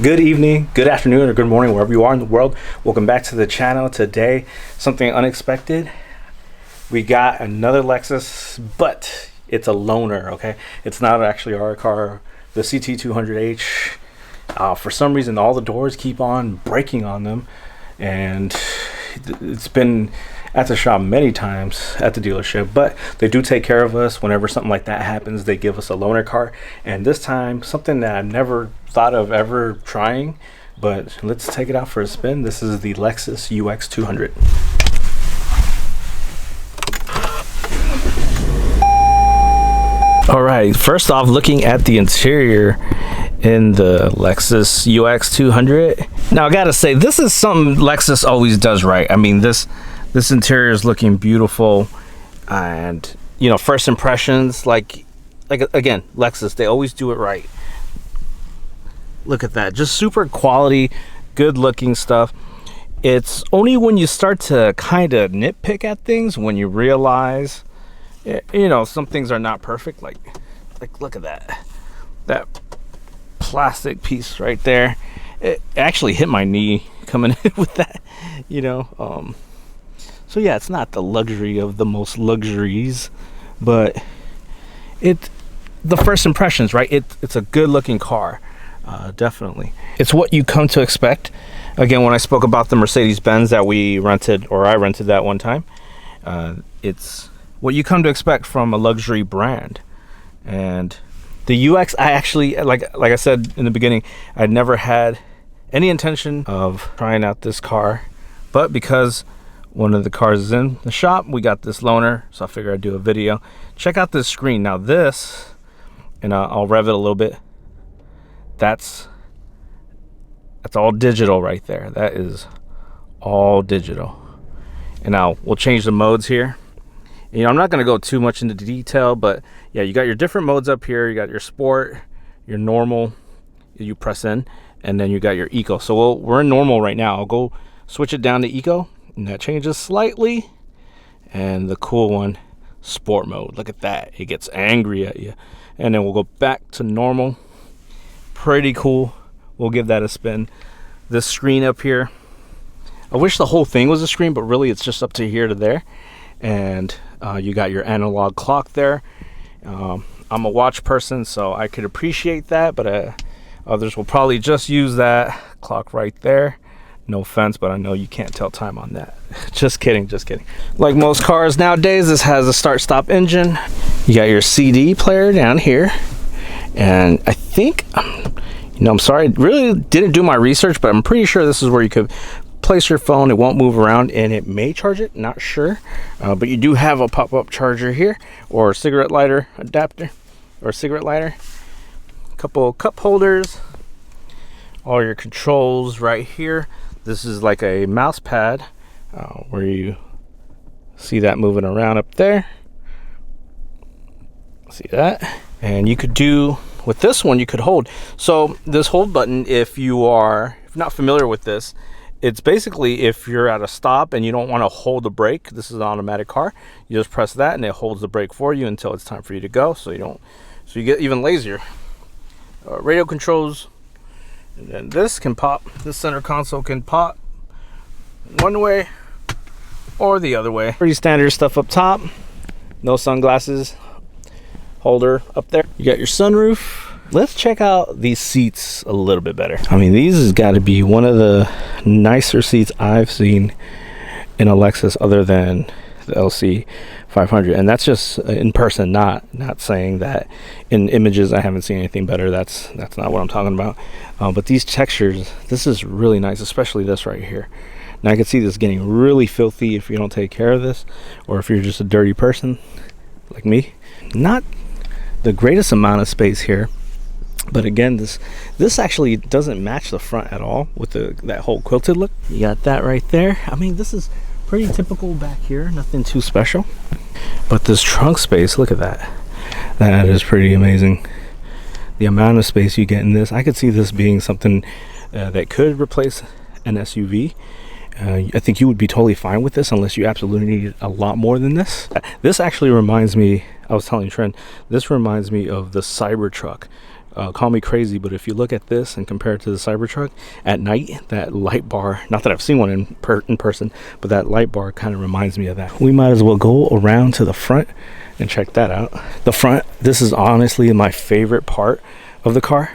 Good evening, good afternoon, or good morning, wherever you are in the world. Welcome back to the channel. Today, something unexpected. We got another Lexus, but it's a loaner, okay? It's not actually our car, the CT200H. For some reason, all the doors keep on breaking on them, and it's been at the shop many times at the dealership, but they do take care of us whenever something like that happens. They give us a loaner car, and this time something that I never thought of ever trying, but let's take it out for a spin. This is the Lexus UX 200. All right, first off, looking at the interior in the Lexus UX 200. Now I gotta say, this is something Lexus always does right. I mean, this interior is looking beautiful, and you know, first impressions, like again, Lexus, they always do it right. Look at that, just super quality, good looking stuff. It's only when you start to kind of nitpick at things when you realize, you know, some things are not perfect. Like look at that plastic piece right there. It actually hit my knee coming in with that, you know. So yeah, it's not the luxury of the most luxuries, but the first impressions, right? It's a good looking car, definitely. It's what you come to expect. Again, when I spoke about the Mercedes-Benz that we rented, or I rented that one time, it's what you come to expect from a luxury brand. And the UX, I actually, like I said in the beginning, I'd never had any intention of trying out this car, but because one of the cars is in the shop, we got this loaner, so I figured I'd do a video. Check out this screen. Now this, and I'll rev it a little bit. That's all digital right there. That is all digital. And now we'll change the modes here. You know, I'm not gonna go too much into detail, but yeah, you got your different modes up here. You got your sport, your normal, you press in, and then you got your eco. So we're in normal right now. I'll go switch it down to eco, and that changes slightly. And the cool one, sport mode. Look at that, it gets angry at you. And then we'll go back to normal. Pretty cool. We'll give that a spin. This screen up here, I wish the whole thing was a screen, but really it's just up to here to there. And you got your analog clock there. I'm a watch person, so I could appreciate that, but others will probably just use that clock right there. No offense, but I know you can't tell time on that. Just kidding, just kidding. Like most cars nowadays, this has a start-stop engine. You got your CD player down here. And I think, you know, I'm sorry, I really didn't do my research, but I'm pretty sure this is where you could place your phone. It won't move around, and it may charge it, not sure. But you do have a pop-up charger here, or a cigarette lighter adapter, or a cigarette lighter. A couple cup holders. All your controls right here. This is like a mouse pad where you see that moving around up there. See that? And you could do, with this one, you could hold. So this hold button, if you're not familiar with this, it's basically if you're at a stop and you don't want to hold the brake. This is an automatic car. You just press that and it holds the brake for you until it's time for you to go. So you get even lazier. Radio controls. And then this can pop. This center console can pop one way or the other way. Pretty standard stuff up top. No sunglasses holder up there. You got your sunroof. Let's check out these seats a little bit better. I mean, these has got to be one of the nicer seats I've seen in a Lexus, other than the LC 500, and that's just in person, not saying that in images I haven't seen anything better. That's not what I'm talking about. But these textures, this is really nice, especially this right here. Now I can see this getting really filthy if you don't take care of this, or if you're just a dirty person like me. Not the greatest amount of space here, but again, this actually doesn't match the front at all with that whole quilted look. You got that right there. I mean, this is pretty typical back here, nothing too special. But this trunk space, look at that. That is pretty amazing. The amount of space you get in this, I could see this being something that could replace an SUV. I think you would be totally fine with this unless you absolutely need a lot more than this. This actually reminds me, I was telling Trent, this reminds me of the Cybertruck call me crazy, but if you look at this and compare it to the Cybertruck at night, that light bar, not that I've seen one in person, but that light bar kind of reminds me of that. We might as well go around to the front and check that out. The front, this is honestly my favorite part of the car,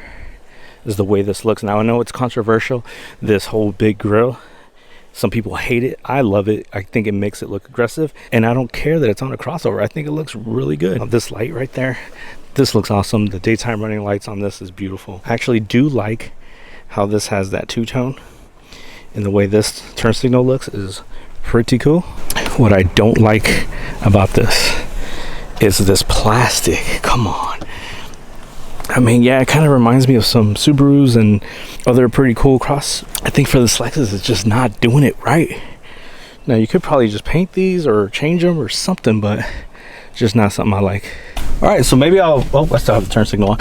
is the way this looks. Now I know it's controversial, this whole big grille. Some people hate it. I love it. I think it makes it look aggressive, and I don't care that it's on a crossover. I think it looks really good. This light right there, this looks awesome. The daytime running lights on this is beautiful. I actually do like how this has that two-tone, and the way this turn signal looks is pretty cool. What I don't like about this is this plastic. Come on. I mean, yeah, it kind of reminds me of some Subarus and other pretty cool cross. I think for this Lexus, it's just not doing it right. Now, you could probably just paint these or change them or something, but it's just not something I like. All right, so maybe I'll, oh, I still have the turn signal on.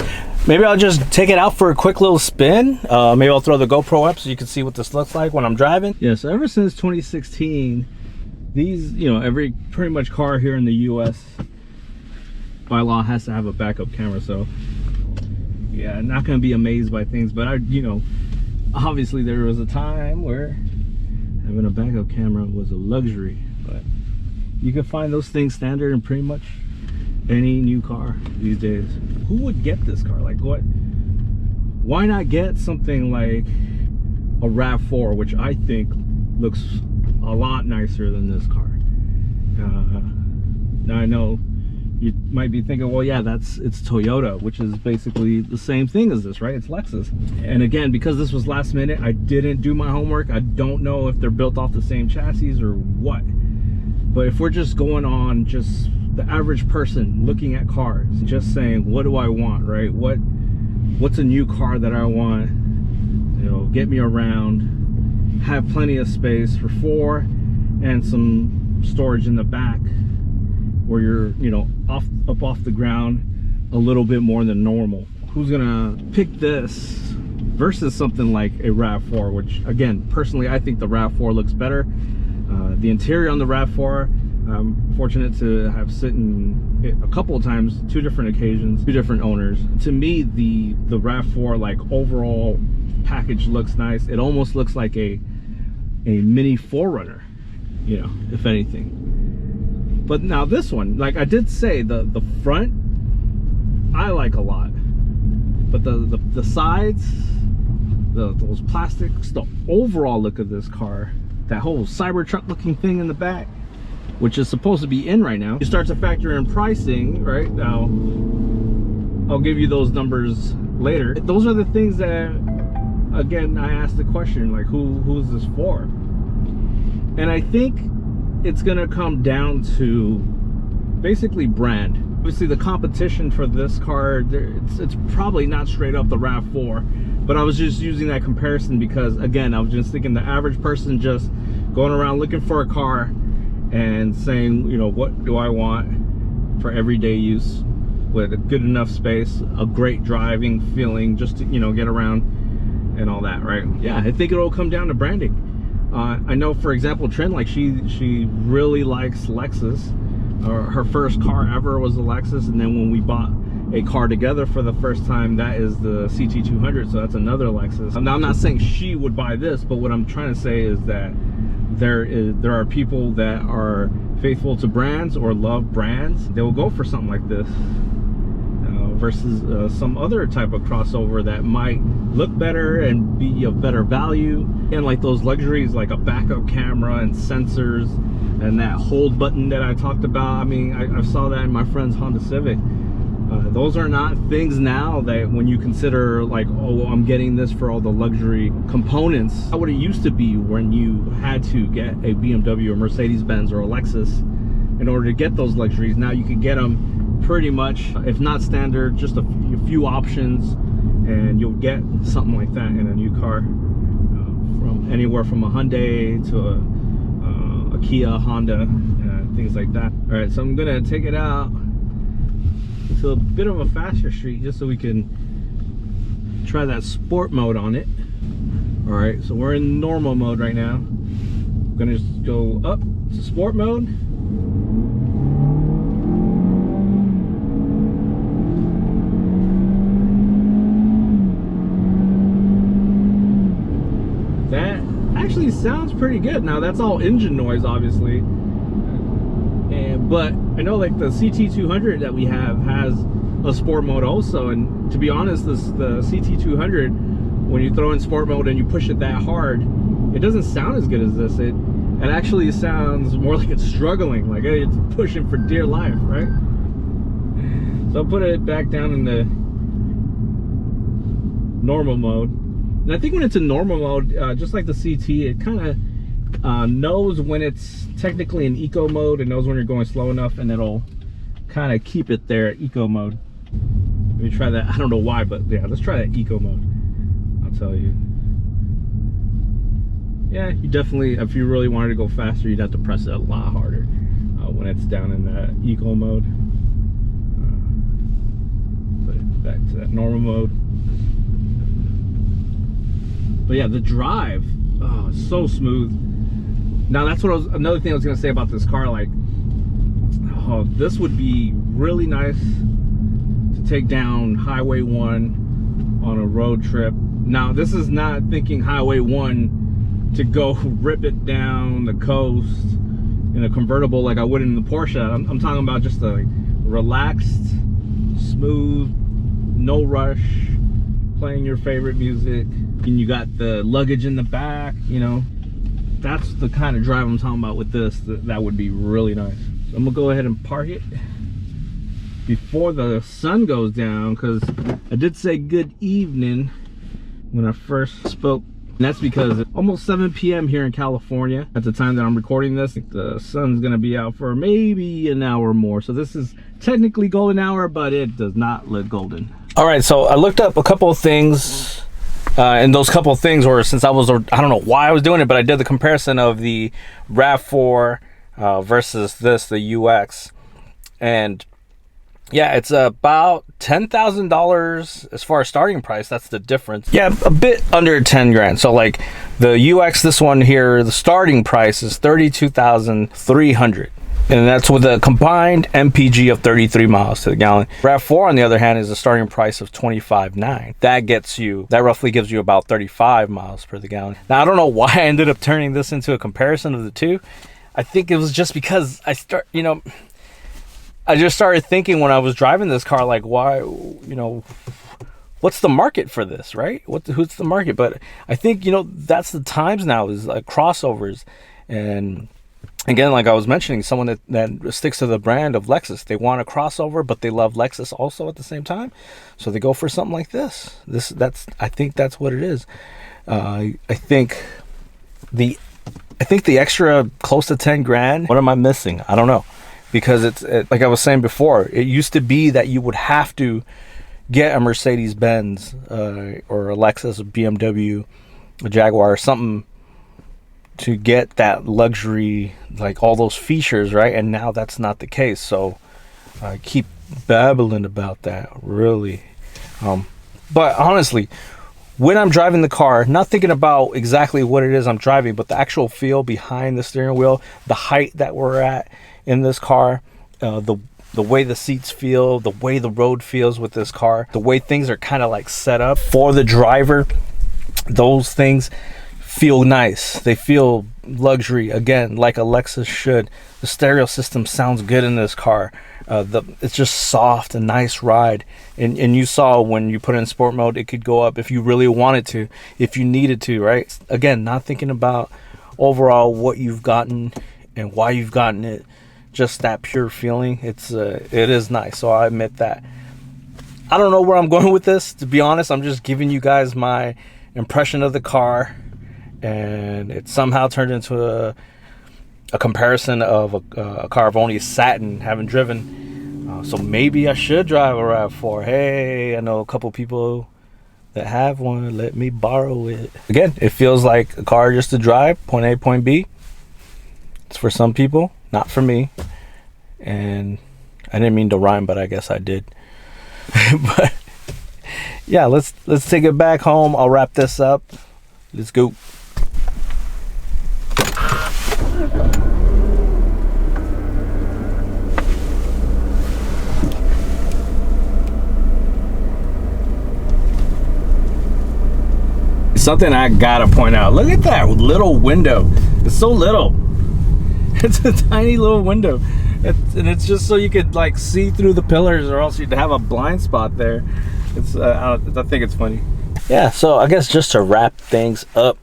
Maybe I'll just take it out for a quick little spin. Maybe I'll throw the GoPro up so you can see what this looks like when I'm driving. Yeah, so ever since 2016, these, you know, every pretty much car here in the US by law has to have a backup camera. So yeah, not gonna be amazed by things, but you know, obviously there was a time where having a backup camera was a luxury, but you can find those things standard in pretty much any new car these days. Who would get this car? Like, what? Why not get something like a RAV4, which I think looks a lot nicer than this car? Now I know you might be thinking, well, yeah, it's Toyota, which is basically the same thing as this, right? It's Lexus. And again, because this was last minute, I didn't do my homework. I don't know if they're built off the same chassis or what. But if we're just going on just the average person looking at cars, just saying, what do I want, right? What's a new car that I want? You know, get me around, have plenty of space for four, and some storage in the back, where you're, you know, up off the ground a little bit more than normal. Who's gonna pick this versus something like a RAV4, which again, personally, I think the RAV4 looks better. The interior on the RAV4, I'm fortunate to have sit in it a couple of times, two different occasions, two different owners. To me, the RAV4 like overall package looks nice. It almost looks like a mini 4Runner, you know, if anything. But now this one, like I did say, the front I like a lot, but the sides, those plastics, the overall look of this car, that whole Cybertruck looking thing in the back, which is supposed to be in right now, you start to factor in pricing, right? Now I'll give you those numbers later. Those are the things that, again, I asked the question, like, who's this for? And I think it's gonna come down to basically brand. Obviously the competition for this car, it's probably not straight up the RAV4, but I was just using that comparison because, again, I was just thinking the average person just going around looking for a car and saying, you know, what do I want for everyday use with a good enough space, a great driving feeling, just to, you know, get around and all that, right? Yeah, I think it'll come down to branding. I know, for example, Trin, like she really likes Lexus. Her first car ever was a Lexus, and then when we bought a car together for the first time, that is the CT200, so that's another Lexus. Now, I'm not saying she would buy this, but what I'm trying to say is that there are people that are faithful to brands or love brands. They will go for something like this versus some other type of crossover that might look better and be of better value, and like those luxuries like a backup camera and sensors and that hold button that I talked about. I mean, I saw that in my friend's Honda Civic. Those are not things now that when you consider like, oh, I'm getting this for all the luxury components. How would it used to be when you had to get a BMW or Mercedes-Benz or a Lexus in order to get those luxuries? Now you can get them pretty much, if not standard, just a few options, and you'll get something like that in a new car, from anywhere from a Hyundai to a Kia, Honda, things like that. All right, so I'm gonna take it out to a bit of a faster street just so we can try that sport mode on it. All right, so we're in normal mode right now. I'm gonna just go up to sport mode. sounds pretty good. Now that's all engine noise, obviously, but I know like the CT200 that we have has a sport mode also, and to be honest, the CT200, when you throw in sport mode and you push it that hard, it doesn't sound as good as this. It actually sounds more like it's struggling, like it's pushing for dear life, right? So I'll put it back down in the normal mode. And I think when it's in normal mode, just like the CT, it kind of knows when it's technically in eco mode. It knows when you're going slow enough, and it'll kind of keep it there at eco mode. Let me try that. I don't know why, but yeah, let's try that eco mode. I'll tell you. Yeah, you definitely, if you really wanted to go faster, you'd have to press it a lot harder when it's down in that eco mode. Put it back to that normal mode. But yeah, the drive, oh, it's so smooth. Now that's what another thing I was gonna say about this car. Like, oh, this would be really nice to take down Highway 1 on a road trip. Now, this is not thinking Highway 1 to go rip it down the coast in a convertible like I would in the Porsche. I'm talking about just a relaxed, smooth, no rush, playing your favorite music, and you got the luggage in the back, you know. That's the kind of drive I'm talking about with this. That would be really nice. So I'm gonna go ahead and park it before the sun goes down, because I did say good evening when I first spoke. And that's because it's almost 7 p.m. here in California at the time that I'm recording this. The sun's gonna be out for maybe an hour more. So this is technically golden hour, but it does not look golden. All right, so I looked up a couple of things, and those couple of things were, since I don't know why I was doing it, but I did the comparison of the RAV4 versus the UX. And yeah, it's about $10,000 as far as starting price. That's the difference. Yeah, a bit under 10 grand. So like the UX, this one here, the starting price is $32,300. And that's with a combined MPG of 33 miles to the gallon. RAV4, on the other hand, is a starting price of $25,900. That roughly gives you about 35 miles per the gallon. Now, I don't know why I ended up turning this into a comparison of the two. I think it was just because I just started thinking when I was driving this car, like, why, what's the market for this, right? Who's the market? But I think, that's the times now, is like crossovers. And again, like I was mentioning, someone that sticks to the brand of Lexus. They want a crossover, but they love Lexus also at the same time. So they go for something like this. I think that's what it is. I think the extra close to 10 grand, what am I missing? I don't know. Because it's like I was saying before, it used to be that you would have to get a Mercedes-Benz or a Lexus, a BMW, a Jaguar, or something to get that luxury, like all those features, right? And now that's not the case. So I keep babbling about that, really. But honestly, when I'm driving the car, not thinking about exactly what it is I'm driving, but the actual feel behind the steering wheel, the height that we're at in this car, the way the seats feel, the way the road feels with this car, the way things are kind of like set up for the driver, those things feel nice. They feel luxury, again, like a Lexus should. The stereo system sounds good in this car. It's just soft, a nice ride. And you saw when you put it in sport mode, it could go up if you really wanted to, if you needed to, right? Again, not thinking about overall what you've gotten and why you've gotten it, just that pure feeling. It is nice, so I admit that. I don't know where I'm going with this, to be honest. I'm just giving you guys my impression of the car, and it somehow turned into a comparison of a car I've only sat in, haven't driven. So maybe I should drive a RAV4. Hey, I know a couple people that have one. Let me borrow it. Again, it feels like a car just to drive, point A, point B. It's for some people, not for me. And I didn't mean to rhyme, but I guess I did. But yeah, let's take it back home. I'll wrap this up. Let's go. something I gotta point out. Look at that little window. It's so little. It's a tiny little window. And it's just so you could like see through the pillars, or else you'd have a blind spot there. It's I think it's funny. Yeah, so I guess just to wrap things up,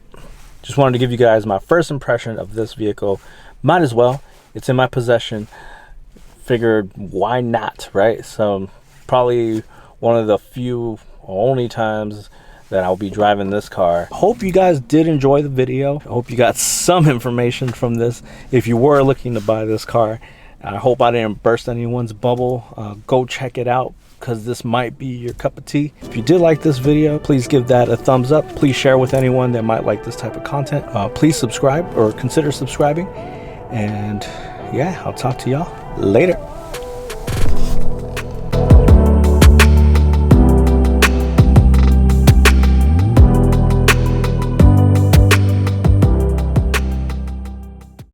just wanted to give you guys my first impression of this vehicle. Might as well. It's in my possession. Figured why not, right? So probably one of the few or only times that I'll be driving this car. Hope you guys did enjoy the video. I hope you got some information from this if you were looking to buy this car. I hope I didn't burst anyone's bubble. Go check it out, because this might be your cup of tea. If you did like this video, please give that a thumbs up. Please share with anyone that might like this type of content. Please subscribe or consider subscribing. And yeah, I'll talk to y'all later.